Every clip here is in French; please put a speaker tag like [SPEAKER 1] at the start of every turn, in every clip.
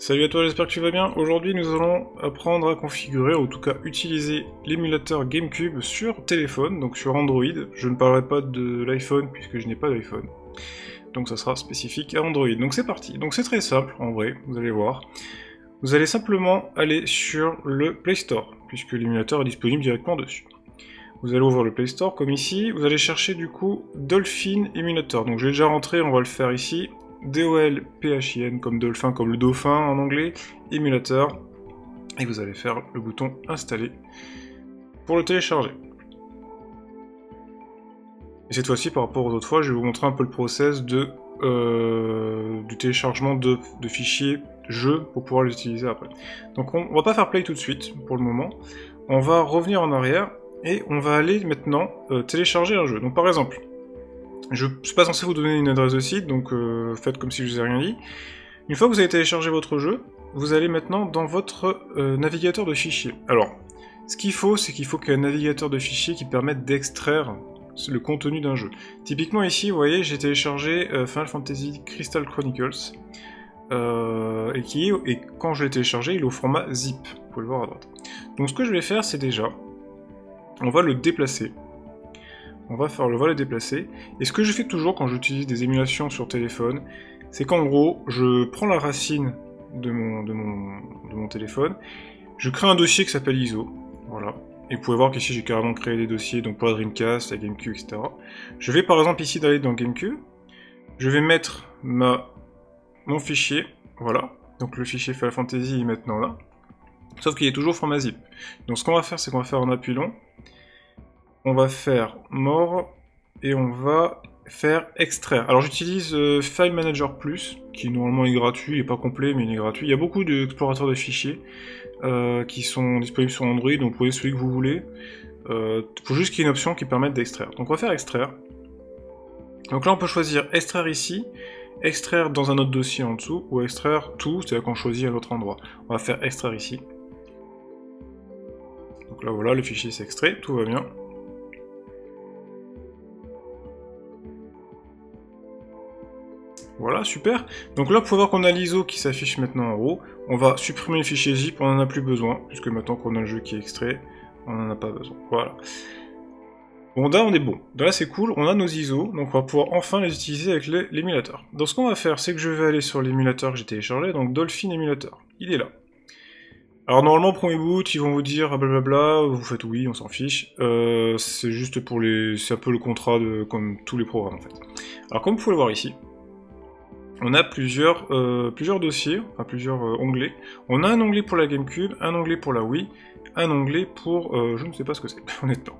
[SPEAKER 1] Salut à toi, j'espère que tu vas bien. Aujourd'hui, nous allons apprendre à configurer, ou en tout cas utiliser l'émulateur GameCube sur téléphone, donc sur Android. Je ne parlerai pas de l'iPhone puisque je n'ai pas d'iPhone. Donc ça sera spécifique à Android. Donc c'est parti. Donc c'est très simple en vrai, vous allez voir. Vous allez simplement aller sur le Play Store, puisque l'émulateur est disponible directement dessus. Vous allez ouvrir le Play Store comme ici, vous allez chercher du coup Dolphin Emulator. Donc je l'ai déjà rentré, on va le faire ici. DOLPHIN comme Dolphin, comme le dauphin en anglais, émulateur. Et vous allez faire le bouton installer pour le télécharger. Et cette fois-ci, par rapport aux autres fois, je vais vous montrer un peu le process du téléchargement de fichiers jeux pour pouvoir les utiliser après. Donc on va pas faire play tout de suite pour le moment. On va revenir en arrière et on va aller maintenant télécharger un jeu. Donc par exemple, je ne suis pas censé vous donner une adresse de site, donc faites comme si je vous ai rien dit. Une fois que vous avez téléchargé votre jeu, vous allez maintenant dans votre navigateur de fichiers. Alors, ce qu'il faut, c'est qu'il faut qu'il y ait un navigateur de fichiers qui permette d'extraire le contenu d'un jeu. Typiquement ici, vous voyez, j'ai téléchargé Final Fantasy Crystal Chronicles, et quand je l'ai téléchargé, il est au format zip, vous pouvez le voir à droite. Donc ce que je vais faire, c'est déjà, on va le déplacer. On va le déplacer. Et ce que je fais toujours quand j'utilise des émulations sur téléphone, c'est qu'en gros, je prends la racine de mon téléphone, je crée un dossier qui s'appelle ISO. Voilà. Et vous pouvez voir qu'ici j'ai carrément créé des dossiers, donc pour la Dreamcast, la GameCube, etc. Je vais par exemple ici d'aller dans GameCube, je vais mettre mon fichier, voilà. Donc le fichier Final Fantasy est maintenant là. Sauf qu'il est toujours format zip. Donc ce qu'on va faire, c'est qu'on va faire un appui long. On va faire more et on va faire extraire. Alors j'utilise File Manager Plus, qui normalement est gratuit, il n'est pas complet mais il est gratuit. Il y a beaucoup d'explorateurs de fichiers qui sont disponibles sur Android, donc vous prenez celui que vous voulez. Il faut juste qu'il y ait une option qui permette d'extraire. Donc on va faire extraire. Donc là on peut choisir extraire ici, extraire dans un autre dossier en dessous, ou extraire tout, c'est-à-dire qu'on choisit à l'autre endroit. On va faire extraire ici. Donc là voilà, le fichier s'est extrait, tout va bien. Voilà, super. Donc là, vous pouvez voir qu'on a l'ISO qui s'affiche maintenant en haut. On va supprimer le fichier zip, on n'en a plus besoin, puisque maintenant qu'on a le jeu qui est extrait, on n'en a pas besoin. Voilà. Bon, là, on est bon. Là, c'est cool, on a nos ISO, donc on va pouvoir enfin les utiliser avec l'émulateur. Donc ce qu'on va faire, c'est que je vais aller sur l'émulateur que j'ai téléchargé, donc Dolphin Emulator. Il est là. Alors normalement, premier boot, ils vont vous dire blablabla, vous faites oui, on s'en fiche. C'est juste pour les... c'est un peu le contrat comme tous les programmes, en fait. Alors comme vous pouvez le voir ici, on a plusieurs dossiers, enfin plusieurs onglets. On a un onglet pour la GameCube, un onglet pour la Wii, un onglet pour... je ne sais pas ce que c'est, honnêtement.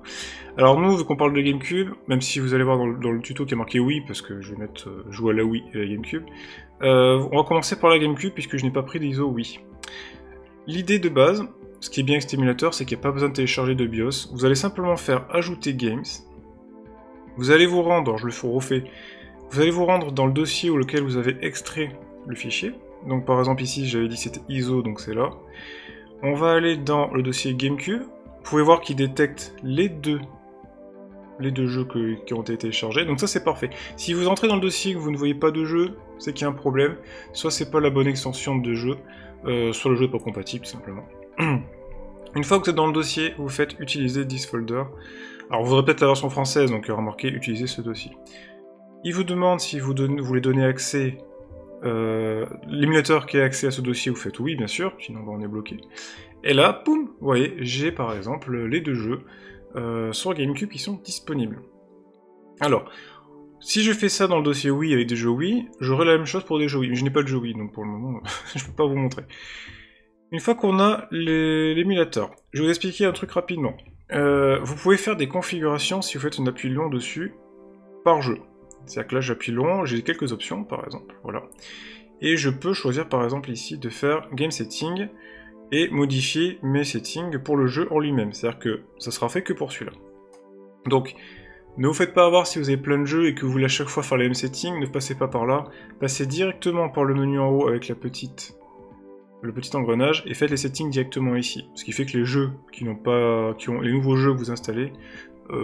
[SPEAKER 1] Alors nous, vu qu'on parle de GameCube, même si vous allez voir dans le tuto qui est marqué Wii, parce que je vais mettre jouer à la Wii et la GameCube, on va commencer par la GameCube, puisque je n'ai pas pris d'ISO Wii. L'idée de base, ce qui est bien avec cet émulateur, c'est qu'il n'y a pas besoin de télécharger de BIOS. Vous allez simplement faire ajouter Games. Vous allez vous rendre, je le refais, vous allez vous rendre dans le dossier auquel vous avez extrait le fichier. Donc par exemple ici j'avais dit c'était ISO, donc c'est là. On va aller dans le dossier GameCube. Vous pouvez voir qu'il détecte les deux jeux qui ont été téléchargés. Donc ça c'est parfait. Si vous entrez dans le dossier et que vous ne voyez pas de jeu, c'est qu'il y a un problème. Soit c'est pas la bonne extension de jeu, soit le jeu n'est pas compatible tout simplement. Une fois que vous êtes dans le dossier, vous faites utiliser this folder. Alors vous aurez peut-être la version française, donc il y aura marqué utiliser ce dossier. Il vous demande si vous voulez donner accès, l'émulateur qui a accès à ce dossier, vous faites oui, bien sûr, sinon on est bloqué. Et là, boum, vous voyez, j'ai par exemple les deux jeux sur GameCube qui sont disponibles. Alors, si je fais ça dans le dossier Wii avec des jeux Wii, j'aurai la même chose pour des jeux Wii, mais je n'ai pas de jeux Wii, donc pour le moment, je ne peux pas vous montrer. Une fois qu'on a l'émulateur, je vais vous expliquer un truc rapidement. Vous pouvez faire des configurations si vous faites un appui long dessus, par jeu. C'est-à-dire que là j'appuie long, j'ai quelques options par exemple, voilà. Et je peux choisir par exemple ici de faire Game Setting et modifier mes settings pour le jeu en lui-même. C'est-à-dire que ça sera fait que pour celui-là. Donc, ne vous faites pas avoir si vous avez plein de jeux et que vous voulez à chaque fois faire les mêmes settings, ne passez pas par là. Passez directement par le menu en haut avec le petit engrenage et faites les settings directement ici. Ce qui fait que les jeux les nouveaux jeux que vous installez,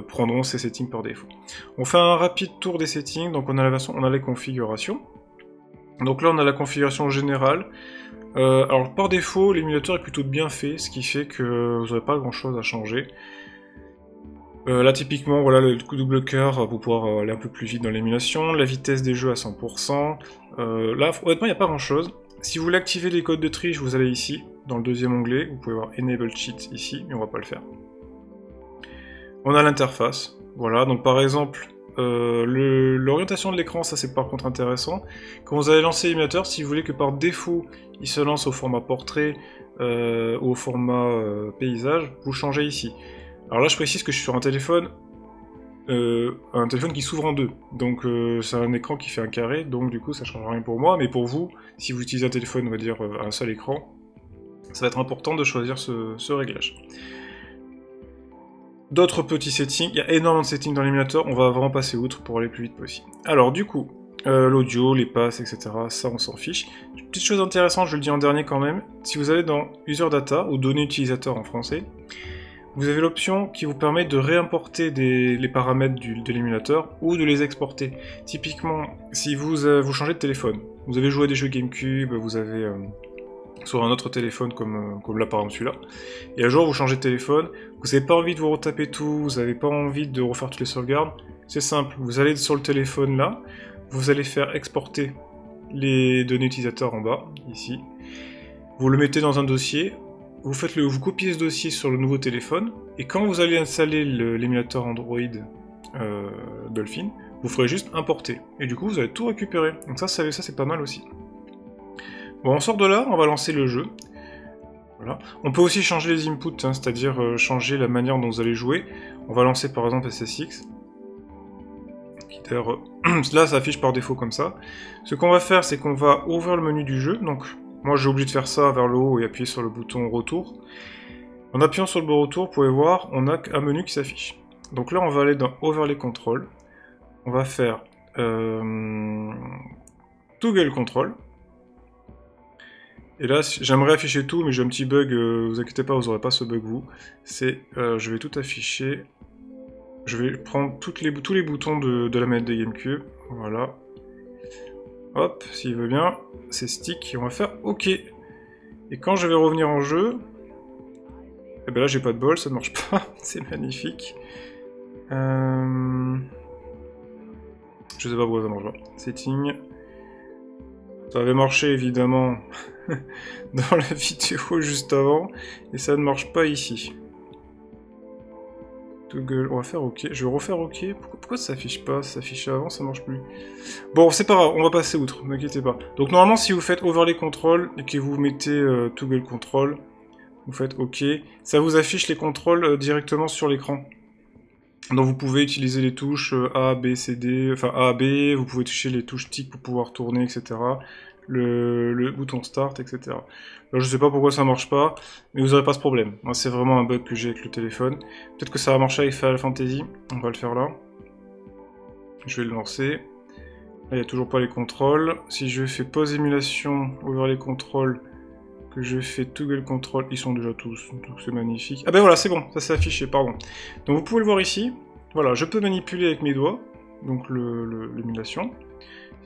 [SPEAKER 1] prendront ces settings par défaut. On fait un rapide tour des settings, donc on a les configurations. Donc là on a la configuration générale, Alors par défaut, l'émulateur est plutôt bien fait, ce qui fait que vous n'aurez pas grand chose à changer. Là typiquement, voilà le double cœur pour pouvoir aller un peu plus vite dans l'émulation, la vitesse des jeux à 100%. Là honnêtement il n'y a pas grand chose. Si vous voulez activer les codes de triche, vous allez ici, dans le deuxième onglet, vous pouvez voir Enable Cheat ici, mais on va pas le faire. On a l'interface, voilà, donc par exemple, l'orientation de l'écran, ça c'est par contre intéressant. Quand vous allez lancer l'émulateur, si vous voulez que par défaut, il se lance au format portrait ou au format paysage, vous changez ici. Alors là je précise que je suis sur un téléphone qui s'ouvre en deux, donc c'est un écran qui fait un carré, donc du coup ça change rien pour moi, mais pour vous, si vous utilisez un téléphone, on va dire un seul écran, ça va être important de choisir ce réglage. D'autres petits settings, il y a énormément de settings dans l'émulateur, on va vraiment passer outre pour aller plus vite possible. Alors du coup, l'audio, les passes, etc., ça on s'en fiche. Petite chose intéressante, je le dis en dernier quand même, si vous allez dans User Data, ou données utilisateurs en français, vous avez l'option qui vous permet de réimporter les paramètres de l'émulateur ou de les exporter. Typiquement, si vous changez de téléphone, vous avez joué à des jeux GameCube, vous avez sur un autre téléphone comme là par exemple celui-là, et un jour vous changez de téléphone, vous n'avez pas envie de vous retaper tout, vous n'avez pas envie de refaire toutes les sauvegardes, c'est simple, vous allez sur le téléphone là, vous allez faire exporter les données utilisateurs en bas, ici, vous le mettez dans un dossier, vous copiez ce dossier sur le nouveau téléphone, et quand vous allez installer l'émulateur Android Dolphin, vous ferez juste importer, et du coup vous allez tout récupérer, donc ça c'est pas mal aussi. Bon, on sort de là, on va lancer le jeu. Voilà. On peut aussi changer les inputs, hein, c'est-à-dire changer la manière dont vous allez jouer. On va lancer par exemple SSX. Là, ça affiche par défaut comme ça. Ce qu'on va faire, c'est qu'on va ouvrir le menu du jeu. Donc, moi j'ai oublié de faire ça vers le haut et appuyer sur le bouton retour. En appuyant sur le bouton retour, vous pouvez voir, on a un menu qui s'affiche. Donc là, on va aller dans Overlay Control. On va faire Toggle Control. Et là, j'aimerais afficher tout, mais j'ai un petit bug, vous inquiétez pas, vous n'aurez pas ce bug vous. C'est, je vais tout afficher. Je vais prendre tous les boutons de la manette de GameCube. Voilà. Hop, s'il veut bien, c'est stick, et on va faire OK. Et quand je vais revenir en jeu, et ben là j'ai pas de bol, ça ne marche pas, c'est magnifique. Je sais pas pourquoi ça marche pas. Setting. Ça avait marché évidemment dans la vidéo juste avant, et ça ne marche pas ici. Toggle, on va faire OK. Je vais refaire OK. Pourquoi ça s'affiche pas? Ça s'affichait avant, ça marche plus. Bon, c'est pas grave, on va passer outre, n'inquiétez pas. Donc normalement, si vous faites Overlay Control et que vous mettez Toggle Control, vous faites OK, ça vous affiche les contrôles directement sur l'écran. Donc vous pouvez utiliser les touches A, B, C, D, enfin A, B, vous pouvez toucher les touches TIC pour pouvoir tourner, etc. Le bouton Start, etc. Alors, je sais pas pourquoi ça marche pas, mais vous n'aurez pas ce problème. C'est vraiment un bug que j'ai avec le téléphone. Peut-être que ça va marcher avec Final Fantasy, on va le faire là. Je vais le lancer. Là, il n'y a toujours pas les contrôles. Si je fais pause émulation, ouvrir les contrôles, que je fais Toggle Control, ils sont déjà tous, donc c'est magnifique. Ah ben voilà, c'est bon, ça s'est affiché, pardon. Donc vous pouvez le voir ici, voilà, je peux manipuler avec mes doigts, donc l'émulation.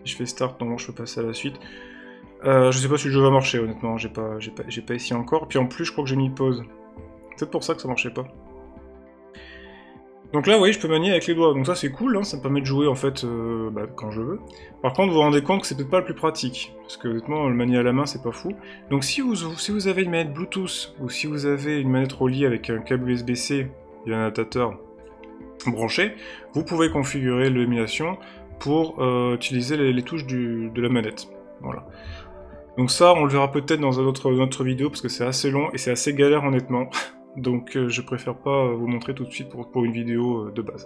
[SPEAKER 1] Si je fais Start, normalement je peux passer à la suite. Je sais pas si le jeu va marcher, honnêtement, j'ai pas essayé encore. Puis en plus, je crois que j'ai mis pause. C'est peut-être pour ça que ça marchait pas. Donc là, vous voyez, je peux manier avec les doigts, donc ça c'est cool, hein, ça me permet de jouer en fait quand je veux. Par contre, vous vous rendez compte que c'est peut-être pas le plus pratique, parce que honnêtement, le manier à la main c'est pas fou. Donc si vous avez une manette Bluetooth, ou si vous avez une manette reliée avec un câble USB-C et un adaptateur branché, vous pouvez configurer l'émulation pour utiliser les touches de la manette. Voilà. Donc ça, on le verra peut-être dans une autre vidéo, parce que c'est assez long et c'est assez galère honnêtement. Donc je préfère pas vous montrer tout de suite pour une vidéo de base.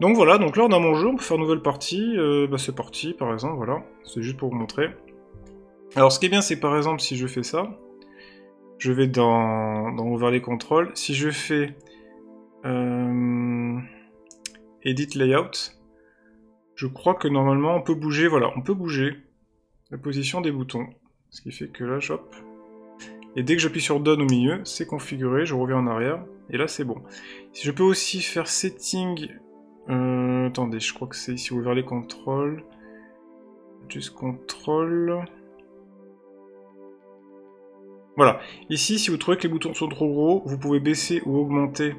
[SPEAKER 1] Donc voilà, donc là on a mon jeu, on peut faire une nouvelle partie, c'est parti par exemple, voilà, c'est juste pour vous montrer. Alors ce qui est bien c'est par exemple si je fais ça, je vais dans Overlay Control, si je fais Edit Layout, je crois que normalement on peut bouger, voilà, on peut bouger la position des boutons, ce qui fait que là, hop. Et dès que j'appuie sur Done au milieu, c'est configuré, je reviens en arrière, et là c'est bon. Si je peux aussi faire Setting... attendez, je crois que c'est ici ouvert les contrôles. Juste contrôle... Voilà. Ici, si vous trouvez que les boutons sont trop gros, vous pouvez baisser ou augmenter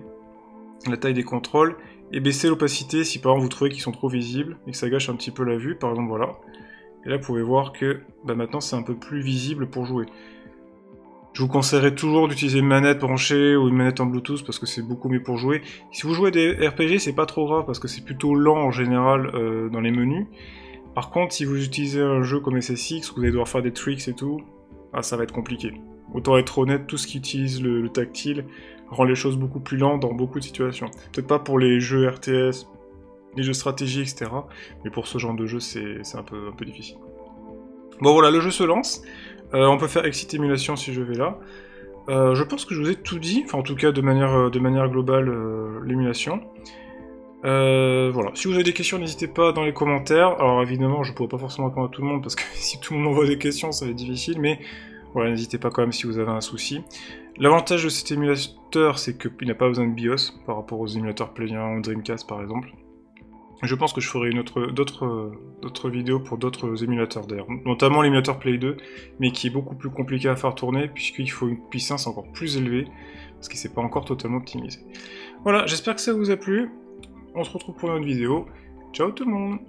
[SPEAKER 1] la taille des contrôles et baisser l'opacité si par exemple vous trouvez qu'ils sont trop visibles et que ça gâche un petit peu la vue, par exemple voilà. Et là vous pouvez voir que maintenant c'est un peu plus visible pour jouer. Je vous conseillerais toujours d'utiliser une manette branchée ou une manette en Bluetooth parce que c'est beaucoup mieux pour jouer. Si vous jouez des RPG, c'est pas trop grave parce que c'est plutôt lent en général dans les menus. Par contre, si vous utilisez un jeu comme SSX, vous allez devoir faire des tricks et tout, ça va être compliqué. Autant être honnête, tout ce qui utilise le tactile rend les choses beaucoup plus lentes dans beaucoup de situations. Peut-être pas pour les jeux RTS, les jeux stratégie, etc. Mais pour ce genre de jeu, c'est un peu difficile. Bon voilà, le jeu se lance. On peut faire exit émulation si je vais là. Je pense que je vous ai tout dit, enfin en tout cas de manière globale l'émulation. Voilà, si vous avez des questions, n'hésitez pas dans les commentaires. Alors évidemment, je ne pourrai pas forcément répondre à tout le monde parce que si tout le monde envoie des questions, ça va être difficile, mais voilà, n'hésitez pas quand même si vous avez un souci. L'avantage de cet émulateur, c'est qu'il n'a pas besoin de BIOS par rapport aux émulateurs Play 1 ou Dreamcast par exemple. Je pense que je ferai d'autres vidéos pour d'autres émulateurs d'ailleurs, notamment l'émulateur Play 2, mais qui est beaucoup plus compliqué à faire tourner puisqu'il faut une puissance encore plus élevée, parce qu'il s'est pas encore totalement optimisé. Voilà, j'espère que ça vous a plu, on se retrouve pour une autre vidéo, ciao tout le monde!